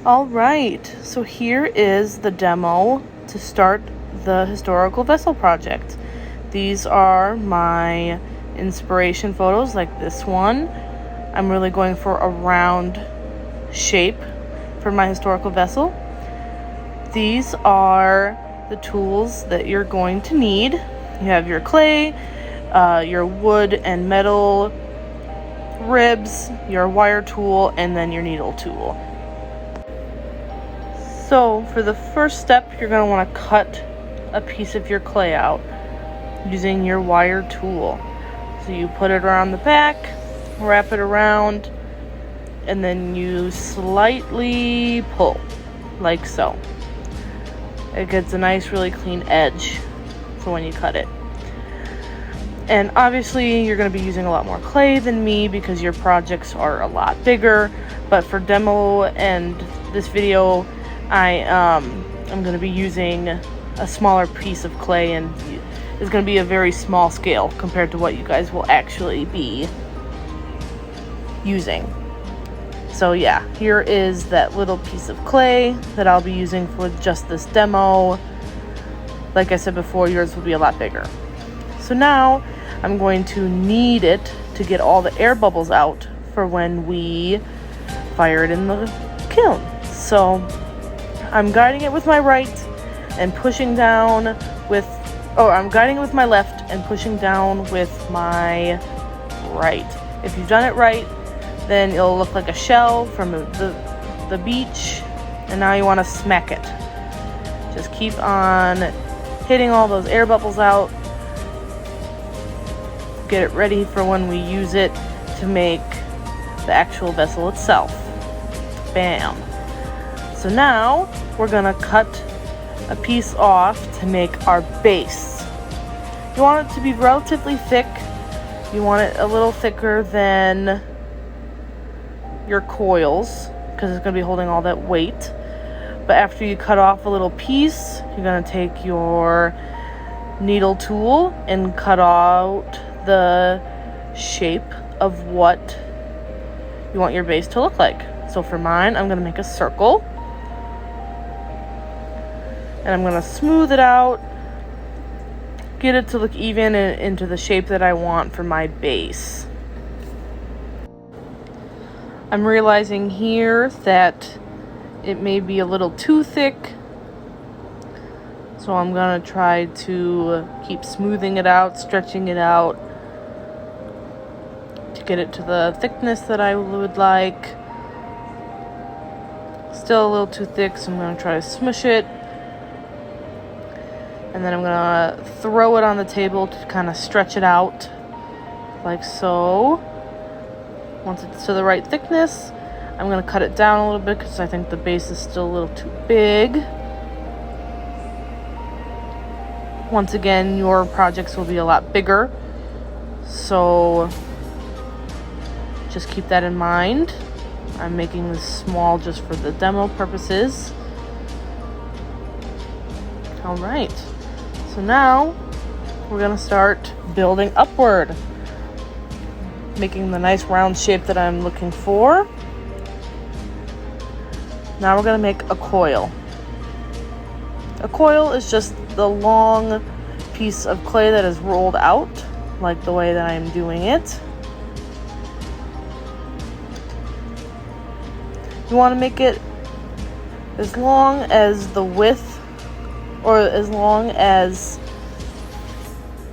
All right, so here is the demo to start the historical vessel project. These are my inspiration photos, like this one. I'm really going for a round shape for my historical vessel. These are the tools that you're going to need. You have your clay, your wood and metal ribs, your wire tool, and then your needle tool. So for the first step, you're going to want to cut a piece of your clay out using your wire tool. So you put it around the back, wrap it around, and then you slightly pull, like so. It gets a nice, really clean edge for when you cut it. And obviously, you're going to be using a lot more clay than me because your projects are a lot bigger. But for demo and this video, I'm going to be using a smaller piece of clay, and it's going to be a very small scale compared to what you guys will actually be using. So yeah, here is that little piece of clay that I'll be using for just this demo. Like I said before, yours will be a lot bigger. So now I'm going to knead it to get all the air bubbles out for when we fire it in the kiln. So I'm guiding it with my right and pushing down with, I'm guiding it with my left and pushing down with my right. If you've done it right, then it'll look like a shell from the beach, and now you want to smack it. Just keep on hitting all those air bubbles out. Get it ready for when we use it to make the actual vessel itself. Bam. So now we're gonna cut a piece off to make our base. You want it to be relatively thick. You want it a little thicker than your coils because it's going to be holding all that weight. But after you cut off a little piece, you're going to take your needle tool and cut out the shape of what you want your base to look like. So for mine, I'm going to make a circle, and I'm going to smooth it out, get it to look even and into the shape that I want for my base. I'm realizing here that it may be a little too thick, so I'm going to try to keep smoothing it out, stretching it out to get it to the thickness that I would like. Still a little too thick, so I'm going to try to smush it. And then I'm going to throw it on the table to kind of stretch it out, like so. Once it's to the right thickness, I'm going to cut it down a little bit because I think the base is still a little too big. Once again, your projects will be a lot bigger, so just keep that in mind. I'm making this small just for the demo purposes. All right, so now we're going to start building upward, making the nice round shape that I'm looking for. Now we're going to make a coil. A coil is just the long piece of clay that is rolled out, like the way that I'm doing it. You want to make it as long as the width, or as long as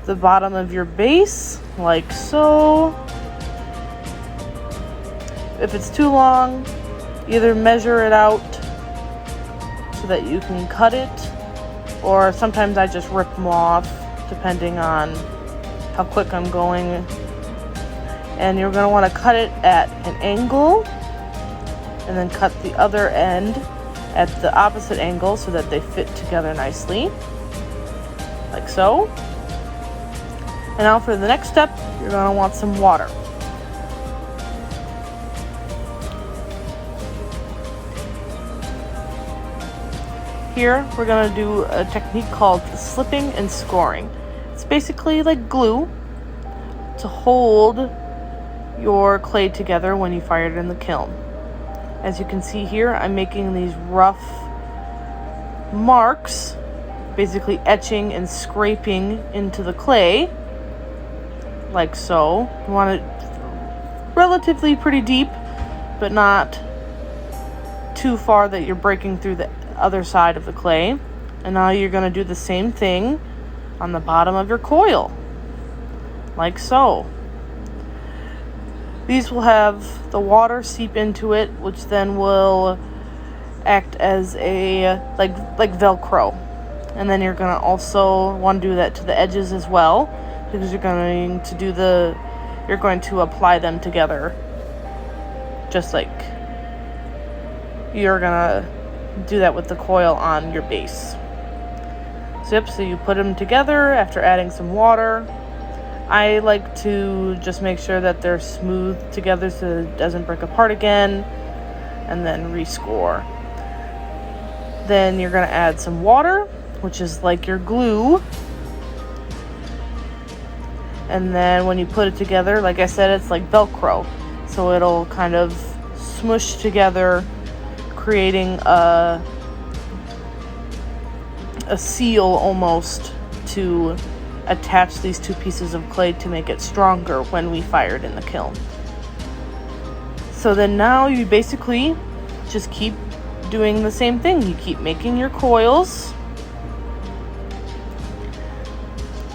the bottom of your base, like so. If it's too long, either measure it out so that you can cut it, or sometimes I just rip them off depending on how quick I'm going. And you're going to want to cut it at an angle and then cut the other end at the opposite angle so that they fit together nicely, like so. And now for the next step, you're going to want some water. Here, we're going to do a technique called slipping and scoring. It's basically like glue to hold your clay together when you fire it in the kiln. As you can see here, I'm making these rough marks, basically etching and scraping into the clay, like so. You want it relatively pretty deep, but not too far that you're breaking through the other side of the clay. And now you're going to do the same thing on the bottom of your coil, like so. These will have the water seep into it, which then will act as a like Velcro. And then you're going to also want to do that to the edges as well, because you're going to apply them together, just like you're going to do that with the coil on your base. So you put them together after adding some water. I like to just make sure that they're smooth together so it doesn't break apart again, and then rescore. Then you're going to add some water, which is like your glue. And then when you put it together, like I said, it's like Velcro. So it'll kind of smush together, creating a seal almost to attach these two pieces of clay to make it stronger when we fire it in the kiln. So then now you basically just keep doing the same thing. You keep making your coils,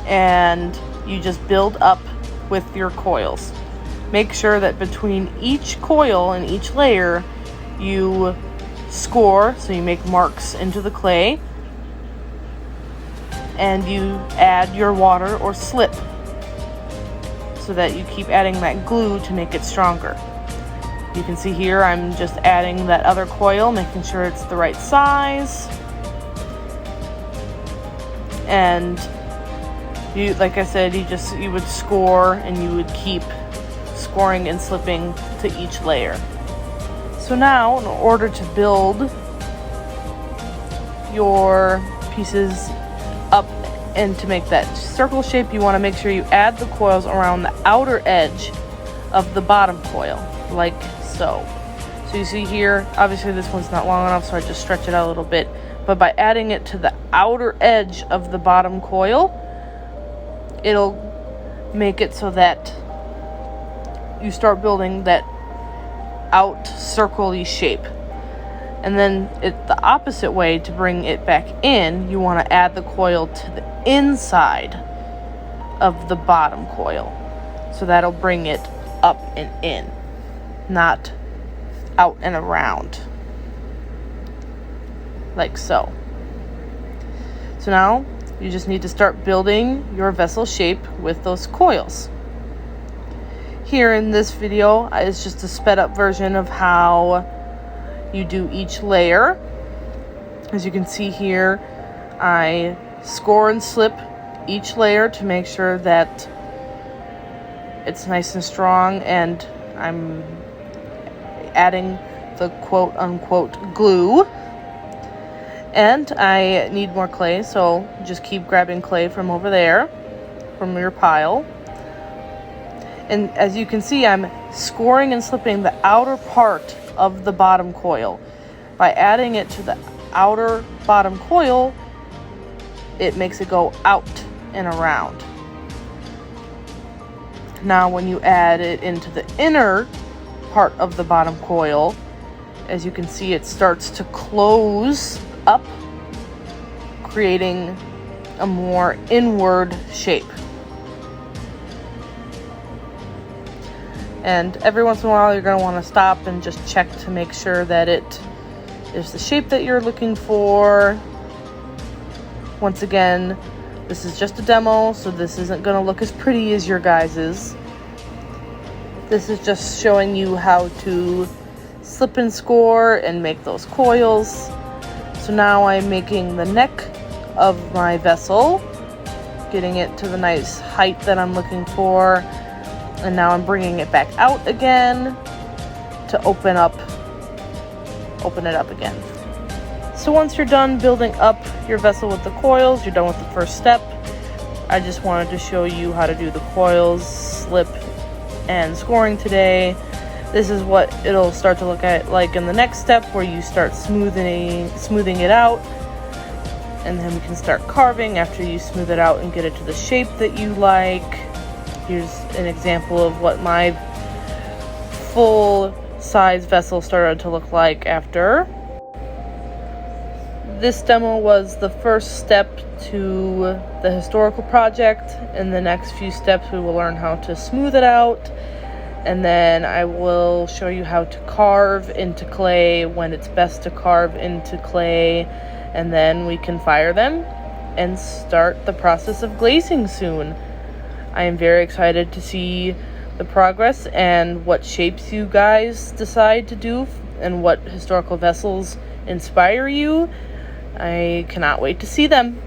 and you just build up with your coils. Make sure that between each coil and each layer you score, so you make marks into the clay, and you add your water or slip so that you keep adding that glue to make it stronger. You can see here I'm just adding that other coil, making sure it's the right size. And you, like I said, you would score, and you would keep scoring and slipping to each layer. So now, in order to build your pieces up and to make that circle shape, you want to make sure you add the coils around the outer edge of the bottom coil, like so. So you see here, obviously this one's not long enough, so I just stretch it out a little bit. But by adding it to the outer edge of the bottom coil, it'll make it so that you start building that out circle-y shape. And then the opposite way, to bring it back in, you want to add the coil to the inside of the bottom coil. So that'll bring it up and in, not out and around, like so. So now you just need to start building your vessel shape with those coils. Here in this video is just a sped up version of how you do each layer. As you can see here, I score and slip each layer to make sure that it's nice and strong, and I'm adding the quote unquote glue. And I need more clay, so just keep grabbing clay from over there, from your pile. And as you can see, I'm scoring and slipping the outer part of the bottom coil. By adding it to the outer bottom coil, it makes it go out and around. Now when you add it into the inner part of the bottom coil, as you can see, it starts to close up, creating a more inward shape. And every once in a while you're going to want to stop and just check to make sure that it is the shape that you're looking for. Once again, this is just a demo, so this isn't going to look as pretty as your guys's. This is just showing you how to slip and score and make those coils. So now I'm making the neck of my vessel, getting it to the nice height that I'm looking for. And now I'm bringing it back out again to open it up again. So once you're done building up your vessel with the coils, you're done with the first step. I just wanted to show you how to do the coils, slip, and scoring today. This is what it'll start to look like in the next step, where you start smoothing it out, and then we can start carving after you smooth it out and get it to the shape that you like. Here's an example of what my full size vessel started to look like after. This demo was the first step to the historical project. In the next few steps, we will learn how to smooth it out, and then I will show you how to carve into clay, when it's best to carve into clay, and then we can fire them and start the process of glazing soon. I am very excited to see the progress and what shapes you guys decide to do and what historical vessels inspire you. I cannot wait to see them.